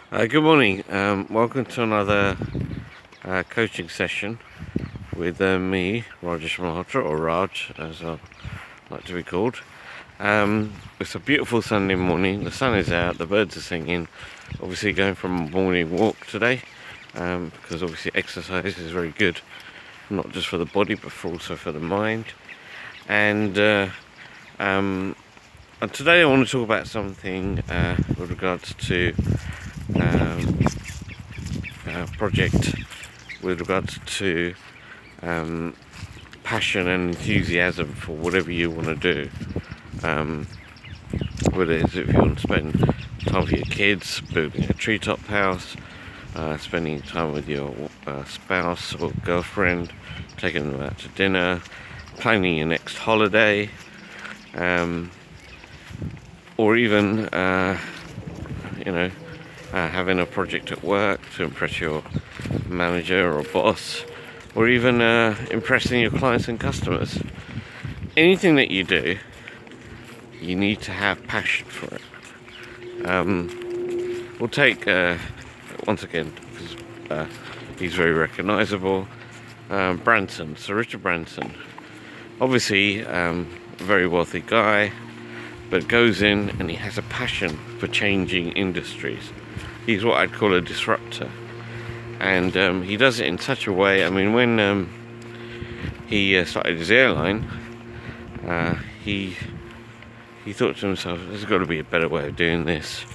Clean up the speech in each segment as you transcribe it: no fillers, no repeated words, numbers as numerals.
Good morning. Welcome to another coaching session with me, Rajesh Malhotra, or Raj, as I like to be called. It's a beautiful Sunday morning. The sun is out. The birds are singing. Obviously, going for a morning walk today, because obviously exercise is very good, not just for the body but also for the mind. And today I want to talk about something with regards to project with regards to passion and enthusiasm for whatever you want to do. Whether it's if you want to spend time with your kids, building a treetop house, spending time with your spouse or girlfriend, taking them out to dinner, planning your next holiday, or even having a project at work to impress your manager or boss, or even impressing your clients and customers. Anything that you do, you need to have passion for it. We'll take once again, because he's very recognisable, Branson, Sir Richard Branson. Obviously, a very wealthy guy, but goes in and he has a passion for changing industries. He's what I'd call a disruptor, and he does it in such a way. I mean, when he started his airline, he thought to himself, there's got to be a better way of doing this,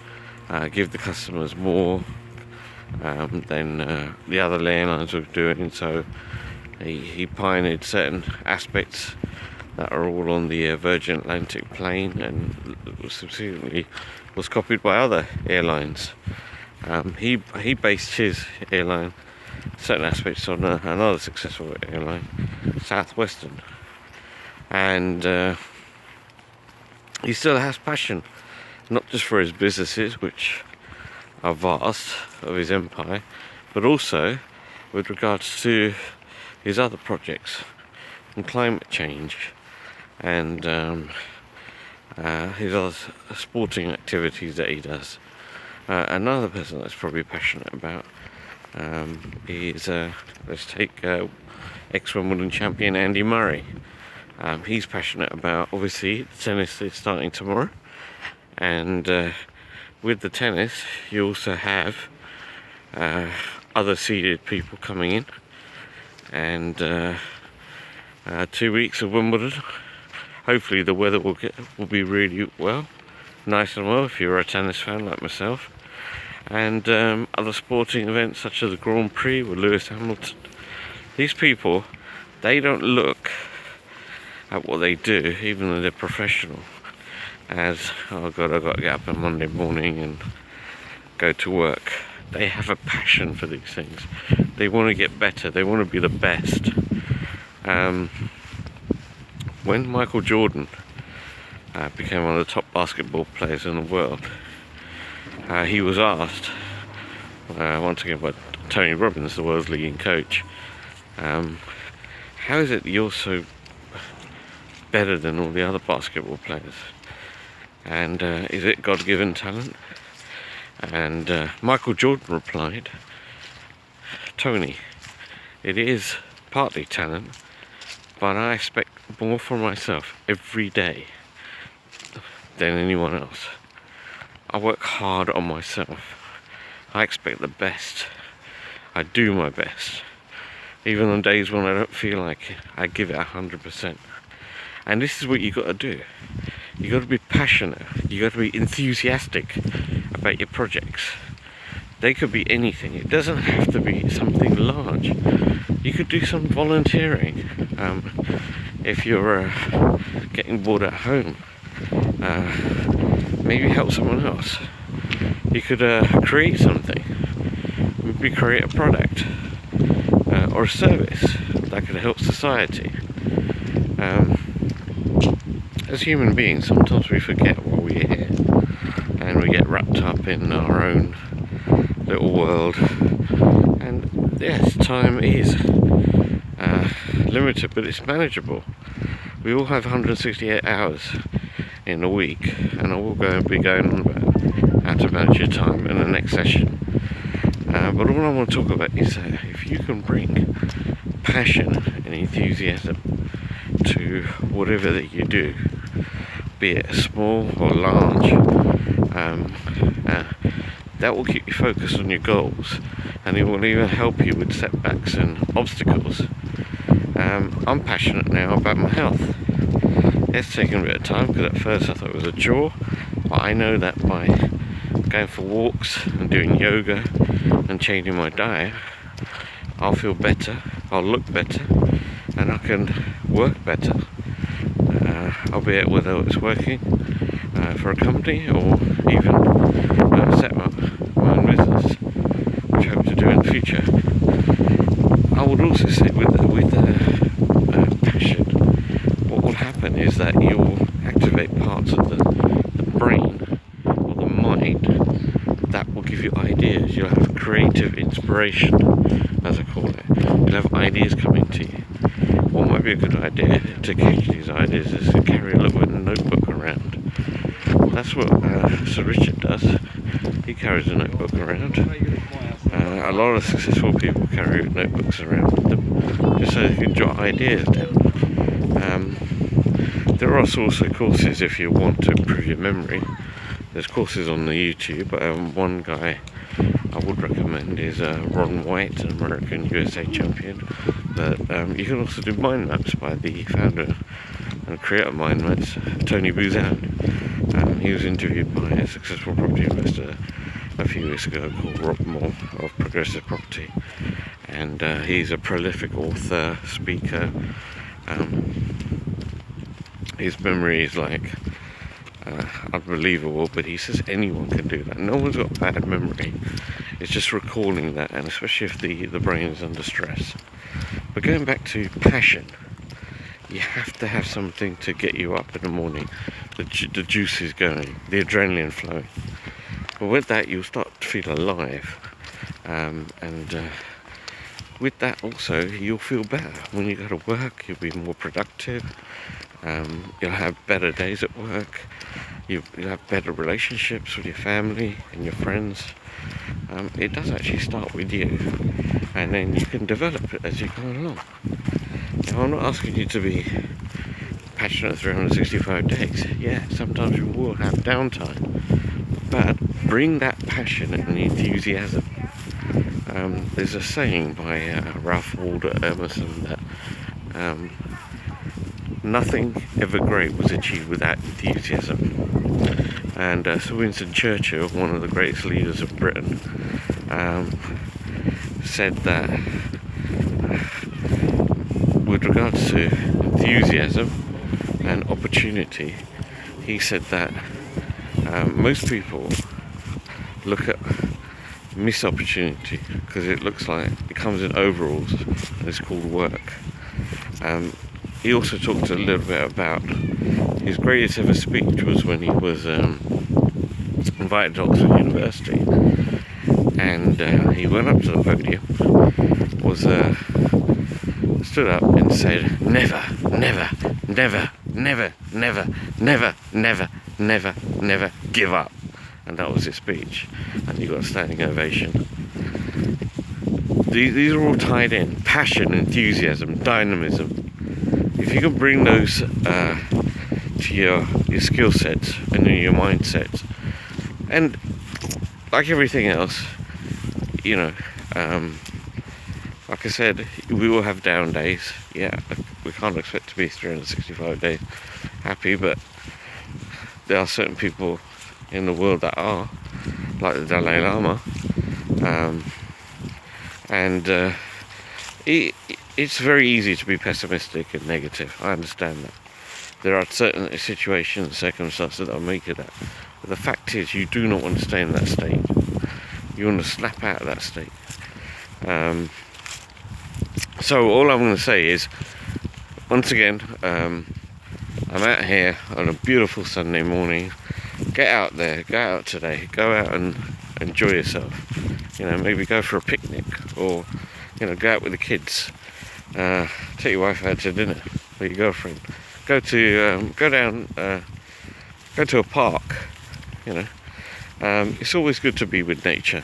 give the customers more than the other airlines were doing. So he pioneered certain aspects that are all on the Virgin Atlantic plane, and subsequently was copied by other airlines. He based his airline, certain aspects, on another successful airline, Southwestern, and he still has passion, not just for his businesses, which are vast, of his empire, but also with regards to his other projects and climate change, and his other sporting activities that he does. Another person that's probably passionate about is, let's take ex-Wimbledon champion Andy Murray. He's passionate about, obviously, tennis is starting tomorrow, and with the tennis you also have other seeded people coming in, and 2 weeks of Wimbledon. Hopefully the weather will be really nice and well if you're a tennis fan like myself, and other sporting events such as the Grand Prix with Lewis Hamilton. These people, they don't look at what they do, even though they're professional, as, oh god, I've got to get up on Monday morning and go to work. They have a passion for these things. They want to get better. They want to be the best. When Michael Jordan became one of the top basketball players in the world, he was asked once again by Tony Robbins, the world's leading coach, how is it that you're so better than all the other basketball players, and is it God-given talent? And Michael Jordan replied, Tony, it is partly talent, but I expect more from myself every day than anyone else. I work hard on myself. I expect the best. I do my best. Even on days when I don't feel like it, I give it 100%. And this is what you got to do. You got to be passionate. You got to be enthusiastic about your projects. They could be anything. It doesn't have to be something large. You could do some volunteering. If you're getting bored at home, maybe help someone else. You could create something. Maybe create a product or a service that could help society. As human beings, sometimes we forget why we're here, and we get wrapped up in our own little world. And yes, time is limited, but it's manageable. We all have 168 hours in a week, and I will be going on about how to manage your time in the next session. But all I want to talk about is if you can bring passion and enthusiasm to whatever that you do, be it small or large, that will keep you focused on your goals, and it will even help you with setbacks and obstacles. I'm passionate now about my health. It's taken a bit of time because at first I thought it was a chore, but I know that by going for walks and doing yoga and changing my diet, I'll feel better, I'll look better, and I can work better. Albeit whether it's working for a company or even set up my own business, which I hope to do in the future. I would also say with passion, what will happen is that you'll activate parts of the brain or the mind that will give you ideas. You'll have creative inspiration, as I call it. You'll have ideas coming to you. What might be a good idea to catch these ideas is to carry a little bit of notebook around. That's what Sir Richard does. He carries a notebook around. A lot of successful people carry notebooks around with them just so they can jot ideas down. There are also courses if you want to improve your memory. There's courses on the YouTube. One guy I would recommend is Ron White, an American USA champion. But you can also do mind maps by the founder and creator of mind maps, Tony Buzan. He was interviewed by a successful property investor a few weeks ago called Rob Moore of Progressive Property, and he's a prolific author, speaker. His memory is like unbelievable, but he says anyone can do that. No one's got bad memory. It's just recalling that, and especially if the brain is under stress. But going back to passion, you have to have something to get you up in the morning. The juice is going, the adrenaline flowing. But with that, you'll start to feel alive, and with that also, you'll feel better. When you go to work, you'll be more productive. You'll have better days at work. You'll have better relationships with your family and your friends. It does actually start with you, and then you can develop it as you go along. Now, I'm not asking you to be passionate 365 days. Yeah, sometimes you will have downtime, but bring that passion and enthusiasm. There's a saying by Ralph Waldo Emerson that nothing ever great was achieved without enthusiasm. And Sir Winston Churchill, one of the greatest leaders of Britain, said that with regards to enthusiasm and opportunity, he said that most people look at miss opportunity because it looks like it comes in overalls and it's called work. He also talked a little bit about his greatest ever speech was when he was invited to Oxford University, and he went up to the podium, stood up and said, never, never, never, never, never, never, never, never, never give up. And that was his speech, and he got a standing ovation. These are all tied in: passion, enthusiasm, dynamism. If you can bring those to your skill sets and your mindset, and like everything else, you know, like I said, we will have down days. Yeah, we can't expect to be 365 days happy, but there are certain people in the world that are, like the Dalai Lama, and it's very easy to be pessimistic and negative. I understand that. There are certain situations, circumstances that will make you that. But the fact is, you do not want to stay in that state. You want to snap out of that state. So all I'm going to say is, once again, I'm out here on a beautiful Sunday morning. Get out there, go out today, go out and enjoy yourself. You know, maybe go for a picnic, or you know, go out with the kids. Take your wife out to dinner, or your girlfriend. Go to a park. You know, it's always good to be with nature.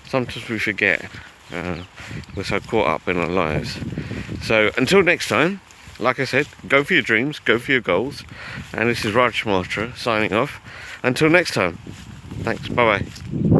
sometimes we forget. We're so caught up in our lives. So until next time, like I said, go for your dreams, go for your goals. And this is Raj Matra signing off. Until next time, thanks, bye bye.